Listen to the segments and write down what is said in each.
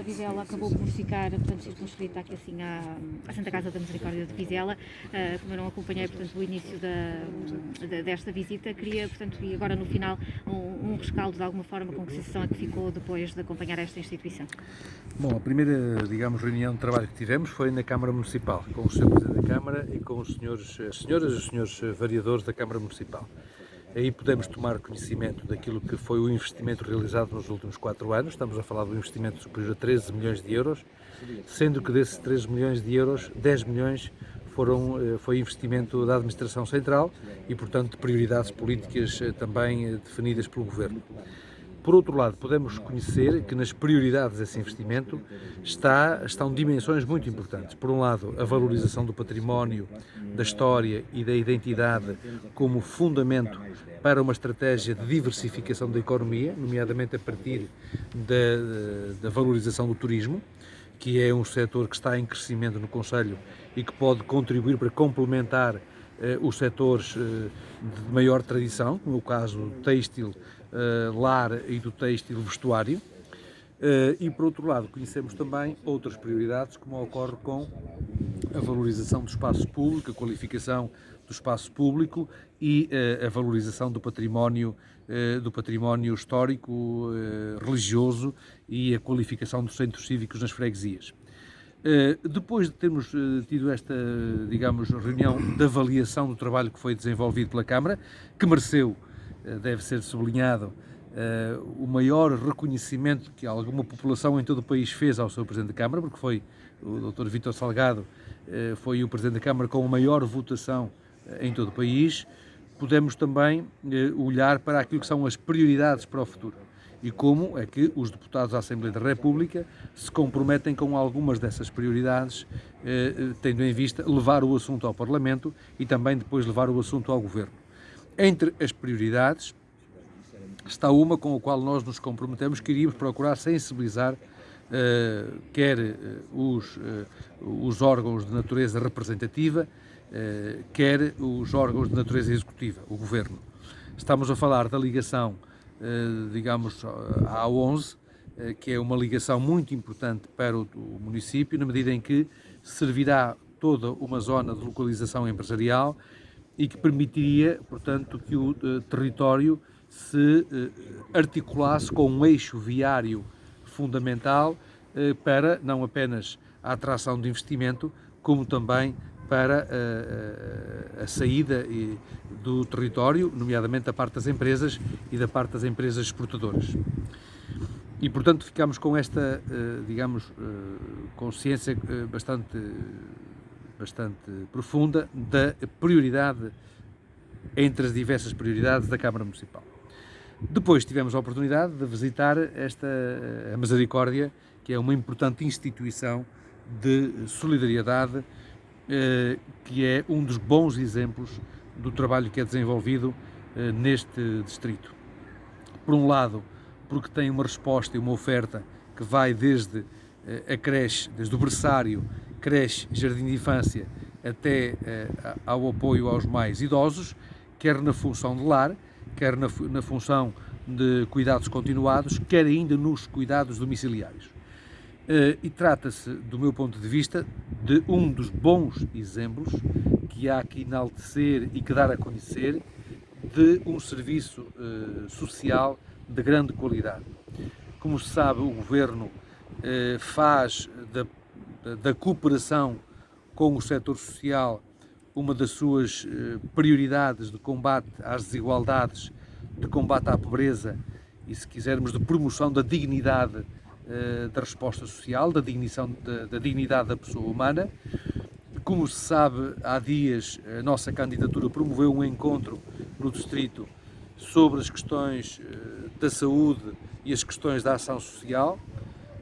da Vizela acabou por ficar, portanto, circunscrita aqui assim à Santa Casa da Misericórdia de Vizela. Como eu não acompanhei, portanto, o início desta visita, queria, portanto, e agora no final, um rescaldo de alguma forma com que sensação é que ficou depois de acompanhar esta instituição? Bom, a primeira, digamos, reunião de trabalho que tivemos foi na Câmara Municipal, com o Sr. Presidente da Câmara e com as senhoras e os senhores vereadores da Câmara Municipal. Aí pudemos tomar conhecimento daquilo que foi o investimento realizado nos últimos 4 anos. Estamos a falar de um investimento superior a 13 milhões de euros, sendo que desses 13 milhões de euros, 10 milhões foi investimento da Administração Central e, portanto, de prioridades políticas também definidas pelo Governo. Por outro lado, podemos conhecer que nas prioridades desse investimento estão dimensões muito importantes. Por um lado, a valorização do património, da história e da identidade como fundamento para uma estratégia de diversificação da economia, nomeadamente a partir da valorização do turismo, que é um setor que está em crescimento no Concelho e que pode contribuir para complementar os setores de maior tradição, como o caso do têxtil, lar e do têxtil vestuário. E, por outro lado, conhecemos também outras prioridades, como ocorre com a valorização do espaço público, a qualificação do espaço público e a valorização do património histórico, religioso e a qualificação dos centros cívicos nas freguesias. Depois de termos tido esta, digamos, reunião de avaliação do trabalho que foi desenvolvido pela Câmara, que mereceu, deve ser sublinhado, o maior reconhecimento que alguma população em todo o país fez ao seu Presidente da Câmara, porque foi o Dr. Vítor Salgado, foi o Presidente da Câmara com a maior votação em todo o país. Podemos também olhar para aquilo que são as prioridades para o futuro e como é que os deputados da Assembleia da República se comprometem com algumas dessas prioridades, tendo em vista levar o assunto ao Parlamento e também depois levar o assunto ao Governo. Entre as prioridades está uma com a qual nós nos comprometemos, que iríamos procurar sensibilizar quer os órgãos de natureza representativa, quer os órgãos de natureza executiva, o Governo. Estamos a falar da ligação, digamos, à A11, que é uma ligação muito importante para o município, na medida em que servirá toda uma zona de localização empresarial e que permitiria, portanto, que o território se articulasse com um eixo viário fundamental para não apenas a atração de investimento, como também para a saída do território, nomeadamente da parte das empresas e da parte das empresas exportadoras. E, portanto, ficamos com esta, digamos, consciência bastante profunda da prioridade entre as diversas prioridades da Câmara Municipal. Depois tivemos a oportunidade de visitar a Misericórdia, que é uma importante instituição de solidariedade, que é um dos bons exemplos do trabalho que é desenvolvido neste distrito. Por um lado, porque tem uma resposta e uma oferta que vai desde a creche, desde o berçário, creche, jardim de infância, até ao apoio aos mais idosos, quer na função de lar, quer na função de cuidados continuados, quer ainda nos cuidados domiciliários. E trata-se, do meu ponto de vista, de um dos bons exemplos que há que enaltecer e que dar a conhecer de um serviço social de grande qualidade. Como se sabe, o Governo faz da cooperação com o setor social uma das suas prioridades de combate às desigualdades, de combate à pobreza e, se quisermos, de promoção da dignidade da resposta social, da dignidade da pessoa humana. Como se sabe, há dias a nossa candidatura promoveu um encontro no distrito sobre as questões da saúde e as questões da ação social.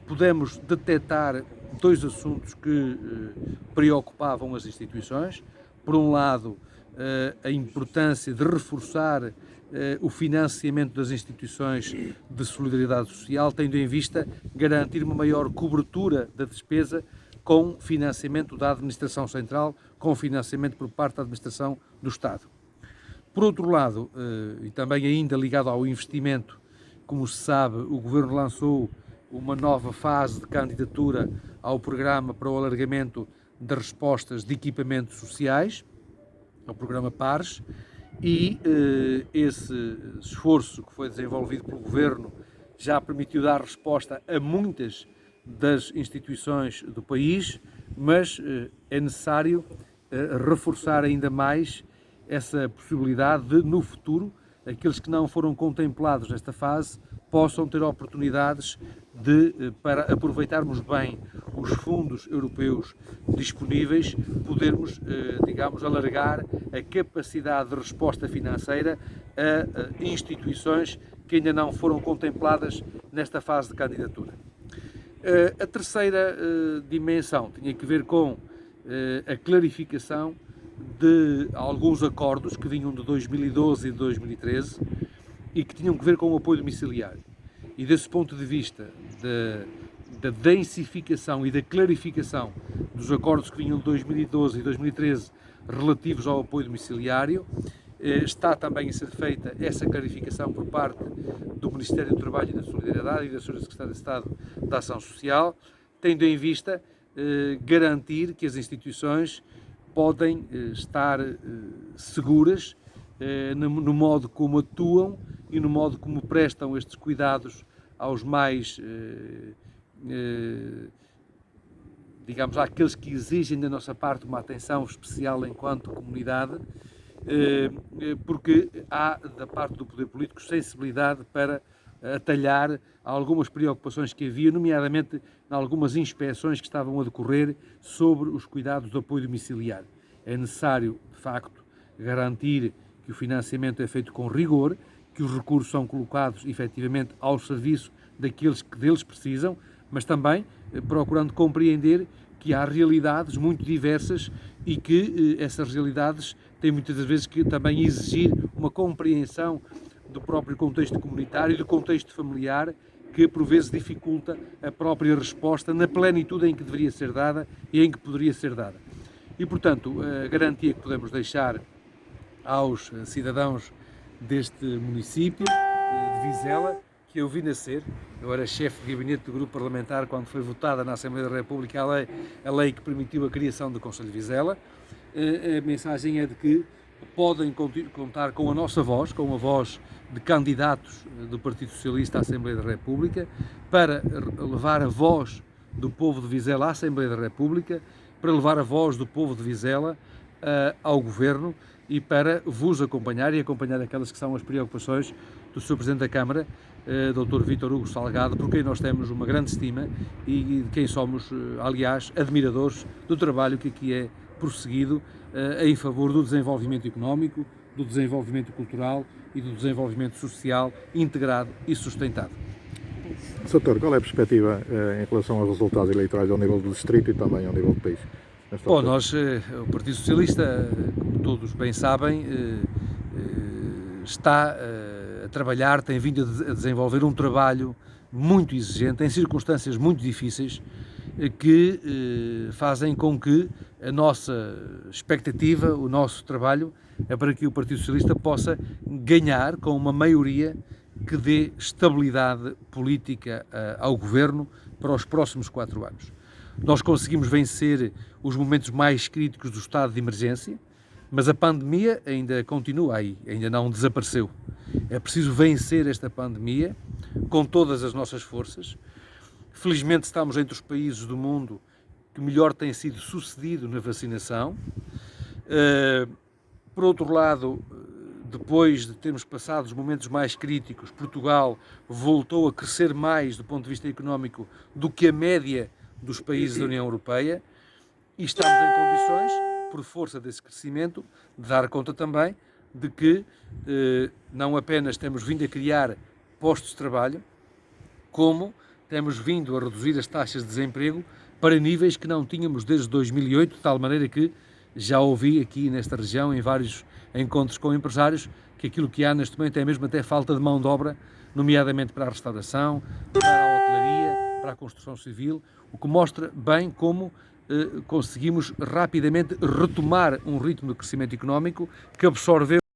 Pudemos detectar 2 assuntos que preocupavam as instituições. Por um lado, a importância de reforçar o financiamento das instituições de solidariedade social, tendo em vista garantir uma maior cobertura da despesa com financiamento da Administração Central, com financiamento por parte da Administração do Estado. Por outro lado, e também ainda ligado ao investimento, como se sabe, o Governo lançou uma nova fase de candidatura ao programa para o alargamento das respostas de equipamentos sociais, ao programa PARES, e esse esforço que foi desenvolvido pelo Governo já permitiu dar resposta a muitas das instituições do país, mas é necessário reforçar ainda mais essa possibilidade de, no futuro, aqueles que não foram contemplados nesta fase possam ter oportunidades para aproveitarmos bem os fundos europeus disponíveis, podermos, digamos, alargar a capacidade de resposta financeira a instituições que ainda não foram contempladas nesta fase de candidatura. A terceira dimensão tinha que ver com a clarificação de alguns acordos que vinham de 2012 e de 2013 e que tinham que ver com o apoio domiciliário. E desse ponto de vista da densificação e da clarificação dos acordos que vinham de 2012 e 2013 relativos ao apoio domiciliário, está também a ser feita essa clarificação por parte do Ministério do Trabalho e da Solidariedade e da Sra. Secretária de Estado da Ação Social, tendo em vista garantir que as instituições podem estar seguras no modo como atuam e no modo como prestam estes cuidados aos mais, digamos, àqueles que exigem da nossa parte uma atenção especial enquanto comunidade, porque há da parte do poder político sensibilidade para atalhar algumas preocupações que havia, nomeadamente em algumas inspeções que estavam a decorrer sobre os cuidados de apoio domiciliário. É necessário, de facto, garantir que o financiamento é feito com rigor, que os recursos são colocados efetivamente ao serviço daqueles que deles precisam, mas também procurando compreender que há realidades muito diversas e que essas realidades têm muitas das vezes que também exigir uma compreensão do próprio contexto comunitário e do contexto familiar, que por vezes dificulta a própria resposta na plenitude em que deveria ser dada e em que poderia ser dada. E, portanto, a garantia que podemos deixar aos cidadãos deste município de Vizela, que eu vi nascer, eu era chefe de gabinete do grupo parlamentar quando foi votada na Assembleia da República a lei que permitiu a criação do Conselho de Vizela. A mensagem é de que podem contar com a nossa voz, com a voz de candidatos do Partido Socialista à Assembleia da República, para levar a voz do povo de Vizela à Assembleia da República, para levar a voz do povo de Vizela ao Governo e para vos acompanhar e acompanhar aquelas que são as preocupações do Sr. Presidente da Câmara, Dr. Vítor Hugo Salgado, por quem nós temos uma grande estima e de quem somos, aliás, admiradores do trabalho que aqui é prosseguido em favor do desenvolvimento económico, do desenvolvimento cultural e do desenvolvimento social integrado e sustentado. Doutor, qual é a perspectiva em relação aos resultados eleitorais ao nível do distrito e também ao nível do país? Bom, nós, o Partido Socialista, como todos bem sabem, está a trabalhar, tem vindo a desenvolver um trabalho muito exigente, em circunstâncias muito difíceis, que fazem com que a nossa expectativa, o nosso trabalho, é para que o Partido Socialista possa ganhar com uma maioria que dê estabilidade política ao Governo para os próximos 4 anos. Nós conseguimos vencer os momentos mais críticos do estado de emergência, mas a pandemia ainda continua aí, ainda não desapareceu. É preciso vencer esta pandemia com todas as nossas forças. Felizmente estamos entre os países do mundo que melhor têm sido sucedido na vacinação. Por outro lado, depois de termos passado os momentos mais críticos, Portugal voltou a crescer mais do ponto de vista económico do que a média dos países da União Europeia e estamos em condições, por força desse crescimento, de dar conta também de que não apenas temos vindo a criar postos de trabalho, como temos vindo a reduzir as taxas de desemprego para níveis que não tínhamos desde 2008, de tal maneira que já ouvi aqui nesta região, em vários encontros com empresários, que aquilo que há neste momento é mesmo até falta de mão de obra, nomeadamente para a restauração, para a hotelaria, para a construção civil, o que mostra bem como conseguimos rapidamente retomar um ritmo de crescimento económico que absorveu